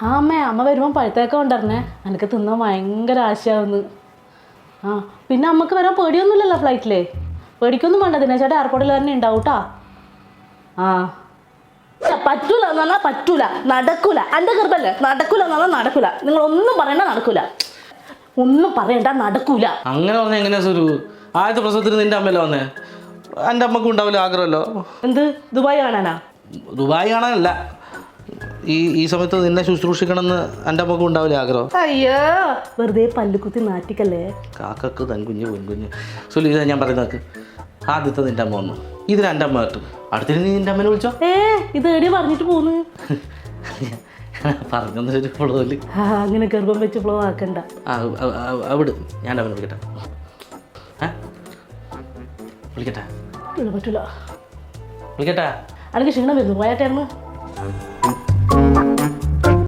ആ അമ്മേ, അമ്മ വരുമ്പോൾ പഴുത്തേക്ക കൊണ്ടുവരണേ, എനിക്ക് തിന്നാൻ ഭയങ്കര ആശയാവുന്നു. ആ പിന്നെ അമ്മക്ക് വരാൻ പേടിയൊന്നുമില്ലല്ലോ ഫ്ലൈറ്റിലേ? പേടിക്കൊന്നും വേണ്ട, ദിനേശേട്ടാ എയർപോർട്ടിൽ തന്നെ ഉണ്ടാവും കേട്ടോ. ആ പറ്റൂല എന്ന് പറഞ്ഞാൽ പറ്റൂല, നടക്കൂല. എൻ്റെ ഗർഭല്ലേ, നടക്കൂല എന്ന് പറഞ്ഞാൽ നടക്കൂല. നിങ്ങളൊന്നും പറയണ്ട, നടക്കൂല. ഒന്നും പറയണ്ട, നടക്കൂല. അങ്ങനെ പറഞ്ഞാൽ എങ്ങനെയാ സുരു? ആദ്യത്തെ പ്രസവത്തിന് നിന്റെ അമ്മയല്ലേ വന്നേ? എൻ്റെ അമ്മക്കും ഉണ്ടാവില്ല ആഗ്രഹമല്ലോ. എന്ത് ദുബായ് കാണാനാ? ദുബായ് കാണാനല്ല, ഈ സമയത്ത് നിന്നെ ശുശ്രൂഷിക്കണമെന്ന് എൻ്റെ അമ്മക്കും ഉണ്ടാവില്ല ആഗ്രഹം. അയ്യോ, വെറുതെ പല്ലുകുത്തി നാട്ടിക്കല്ലേ. കാക്കക്ക് തൻ കുഞ്ഞ് പൊൻകുഞ്ഞ്. സുലു, ഇതാ ഞാൻ പറയുന്നേക്ക്. ആദ്യത്തെ നിൻ്റെ അമ്മ വന്നു, ഇതിന് എൻ്റെ അമ്മ കേട്ടു. അടുത്തിട്ട് നീ നിൻ്റെ അമ്മേനെ വിളിച്ചോ. ഇത് എവിടെയാ പറഞ്ഞിട്ട് പോന്ന്? പറഞ്ഞൊരു ഫ്ലോയില് അങ്ങനെ ഗർഭം വെച്ച് ഫ്ലോ ആക്കണ്ട. അവിടെ ഞാൻ അവനെ വിളിക്കട്ടെ. വിളിക്കട്ടെ പറ്റൂല. വിളിക്കട്ടെ. എനിക്ക് ക്ഷീണം വരുന്നു, പോയാട്ടായിരുന്നു.